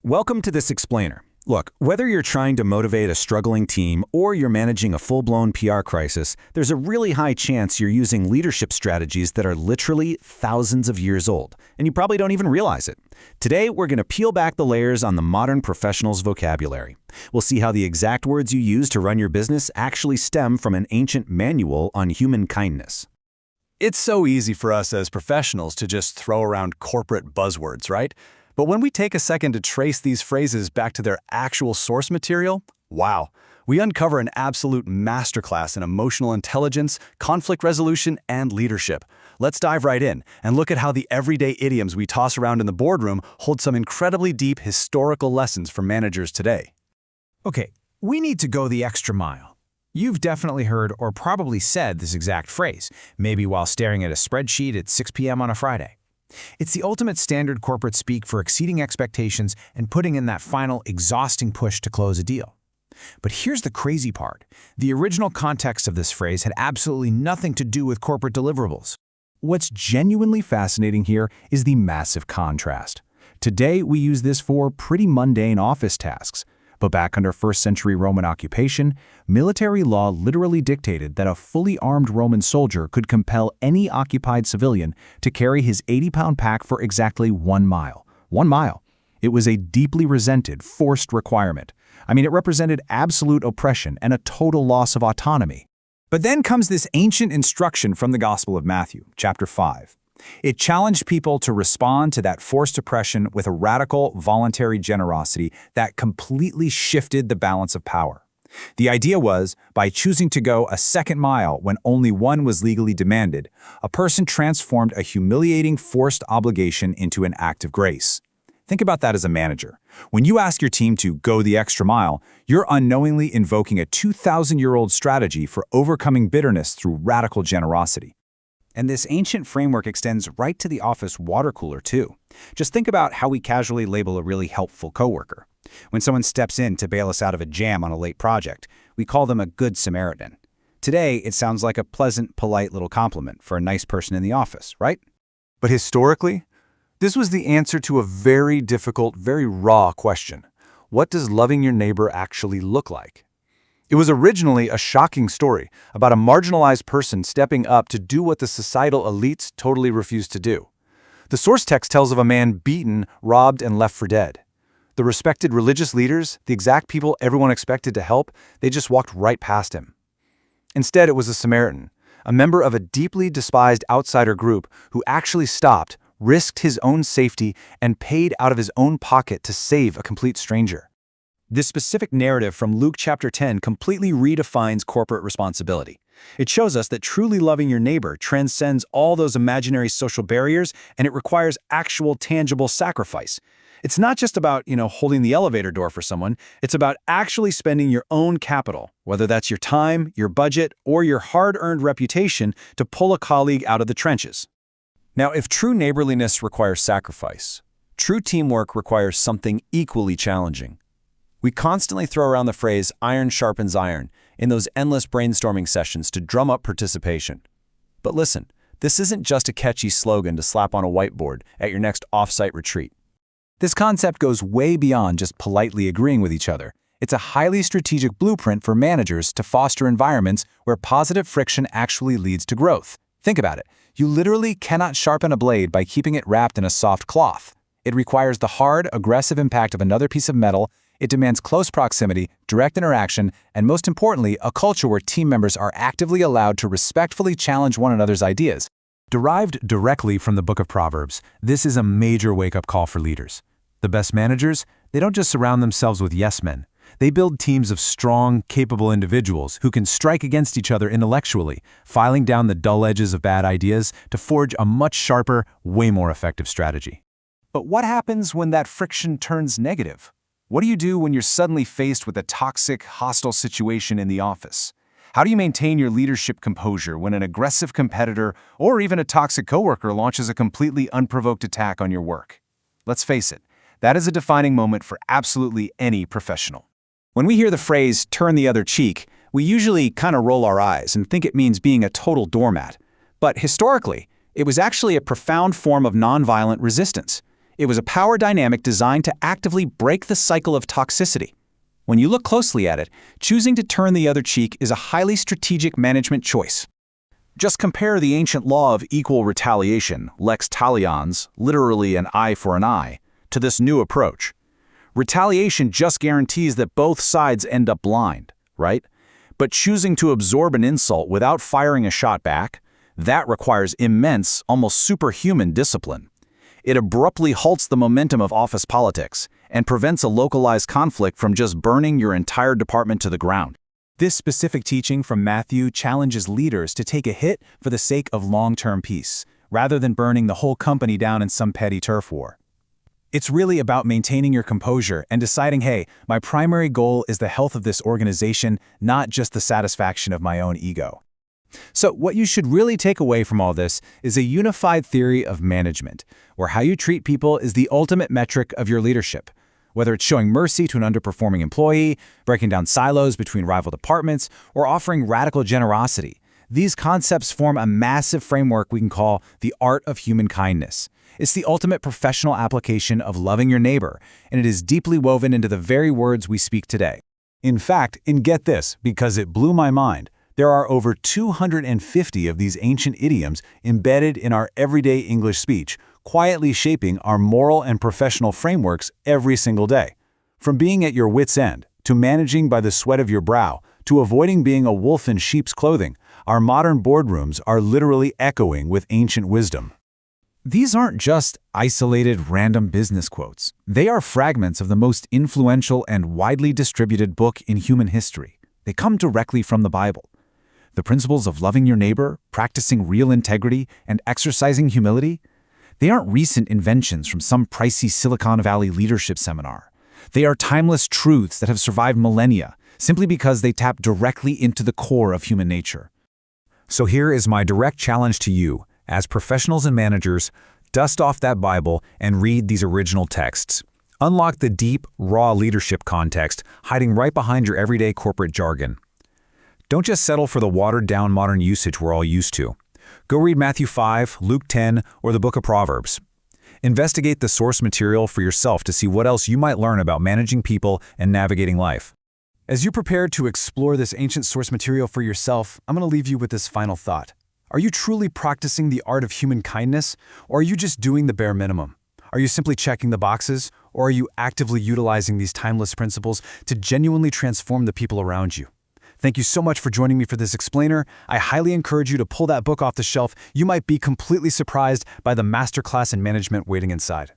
Welcome to this explainer. Look, whether you're trying to motivate a struggling team or you're managing a full-blown PR crisis, there's a really high chance you're using leadership strategies that are literally thousands of years old, and you probably don't even realize it. Today, we're going to peel back the layers on the modern professional's vocabulary. We'll see how the exact words you use to run your business actually stem from an ancient manual on human kindness. It's so easy for us as professionals to just throw around corporate buzzwords, right? But when we take a second to trace these phrases back to their actual source material, wow, we uncover an absolute masterclass in emotional intelligence, conflict resolution, and leadership. Let's dive right in and look at how the everyday idioms we toss around in the boardroom hold some incredibly deep historical lessons for managers today. Okay, we need to go the extra mile. You've definitely heard or probably said this exact phrase, maybe while staring at a spreadsheet at 6 p.m. on a Friday. It's the ultimate standard corporate speak for exceeding expectations and putting in that final exhausting push to close a deal. But here's the crazy part. The original context of this phrase had absolutely nothing to do with corporate deliverables. What's genuinely fascinating here is the massive contrast. Today, we use this for pretty mundane office tasks. But back under 1st century Roman occupation, military law literally dictated that a fully armed Roman soldier could compel any occupied civilian to carry his 80-pound pack for exactly 1 mile. 1 mile. It was a deeply resented, forced requirement. I mean, it represented absolute oppression and a total loss of autonomy. But then comes this ancient instruction from the Gospel of Matthew, chapter 5. It challenged people to respond to that forced oppression with a radical, voluntary generosity that completely shifted the balance of power. The idea was, by choosing to go a second mile when only one was legally demanded, a person transformed a humiliating forced obligation into an act of grace. Think about that as a manager. When you ask your team to go the extra mile, you're unknowingly invoking a 2,000-year-old strategy for overcoming bitterness through radical generosity. And this ancient framework extends right to the office water cooler, too. Just think about how we casually label a really helpful coworker. When someone steps in to bail us out of a jam on a late project, we call them a good Samaritan. Today, it sounds like a pleasant, polite little compliment for a nice person in the office, right? But historically, this was the answer to a very difficult, very raw question. What does loving your neighbor actually look like? It was originally a shocking story about a marginalized person stepping up to do what the societal elites totally refused to do. The source text tells of a man beaten, robbed, and left for dead. The respected religious leaders, the exact people everyone expected to help, they just walked right past him. Instead, it was a Samaritan, a member of a deeply despised outsider group who actually stopped, risked his own safety, and paid out of his own pocket to save a complete stranger. This specific narrative from Luke chapter 10 completely redefines corporate responsibility. It shows us that truly loving your neighbor transcends all those imaginary social barriers, and it requires actual tangible sacrifice. It's not just about, holding the elevator door for someone. It's about actually spending your own capital, whether that's your time, your budget, or your hard-earned reputation, to pull a colleague out of the trenches. Now, if true neighborliness requires sacrifice, true teamwork requires something equally challenging. We constantly throw around the phrase iron sharpens iron in those endless brainstorming sessions to drum up participation. But listen, this isn't just a catchy slogan to slap on a whiteboard at your next off-site retreat. This concept goes way beyond just politely agreeing with each other. It's a highly strategic blueprint for managers to foster environments where positive friction actually leads to growth. Think about it. You literally cannot sharpen a blade by keeping it wrapped in a soft cloth. It requires the hard, aggressive impact of another piece of metal. It demands close proximity, direct interaction, and most importantly, a culture where team members are actively allowed to respectfully challenge one another's ideas. Derived directly from the book of Proverbs, this is a major wake-up call for leaders. The best managers, they don't just surround themselves with yes-men. They build teams of strong, capable individuals who can strike against each other intellectually, filing down the dull edges of bad ideas to forge a much sharper, way more effective strategy. But what happens when that friction turns negative? What do you do when you're suddenly faced with a toxic, hostile situation in the office? How do you maintain your leadership composure when an aggressive competitor or even a toxic coworker launches a completely unprovoked attack on your work? Let's face it, that is a defining moment for absolutely any professional. When we hear the phrase turn the other cheek, we usually kind of roll our eyes and think it means being a total doormat. But historically, it was actually a profound form of nonviolent resistance. It was a power dynamic designed to actively break the cycle of toxicity. When you look closely at it, choosing to turn the other cheek is a highly strategic management choice. Just compare the ancient law of equal retaliation, lex talionis, literally an eye for an eye, to this new approach. Retaliation just guarantees that both sides end up blind, right? But choosing to absorb an insult without firing a shot back, that requires immense, almost superhuman discipline. It abruptly halts the momentum of office politics and prevents a localized conflict from just burning your entire department to the ground. This specific teaching from Matthew challenges leaders to take a hit for the sake of long-term peace, rather than burning the whole company down in some petty turf war. It's really about maintaining your composure and deciding, hey, my primary goal is the health of this organization, not just the satisfaction of my own ego. So what you should really take away from all this is a unified theory of management, where how you treat people is the ultimate metric of your leadership. Whether it's showing mercy to an underperforming employee, breaking down silos between rival departments, or offering radical generosity, these concepts form a massive framework we can call the art of human kindness. It's the ultimate professional application of loving your neighbor, and it is deeply woven into the very words we speak today. In fact, and get this, because it blew my mind, there are over 250 of these ancient idioms embedded in our everyday English speech, quietly shaping our moral and professional frameworks every single day. From being at your wit's end, to managing by the sweat of your brow, to avoiding being a wolf in sheep's clothing, our modern boardrooms are literally echoing with ancient wisdom. These aren't just isolated random business quotes. They are fragments of the most influential and widely distributed book in human history. They come directly from the Bible. The principles of loving your neighbor, practicing real integrity, and exercising humility, they aren't recent inventions from some pricey Silicon Valley leadership seminar. They are timeless truths that have survived millennia, simply because they tap directly into the core of human nature. So here is my direct challenge to you. As professionals and managers, dust off that Bible and read these original texts. Unlock the deep, raw leadership context hiding right behind your everyday corporate jargon. Don't just settle for the watered-down modern usage we're all used to. Go read Matthew 5, Luke 10, or the book of Proverbs. Investigate the source material for yourself to see what else you might learn about managing people and navigating life. As you prepare to explore this ancient source material for yourself, I'm going to leave you with this final thought. Are you truly practicing the art of human kindness, or are you just doing the bare minimum? Are you simply checking the boxes, or are you actively utilizing these timeless principles to genuinely transform the people around you? Thank you so much for joining me for this explainer. I highly encourage you to pull that book off the shelf. You might be completely surprised by the masterclass in management waiting inside.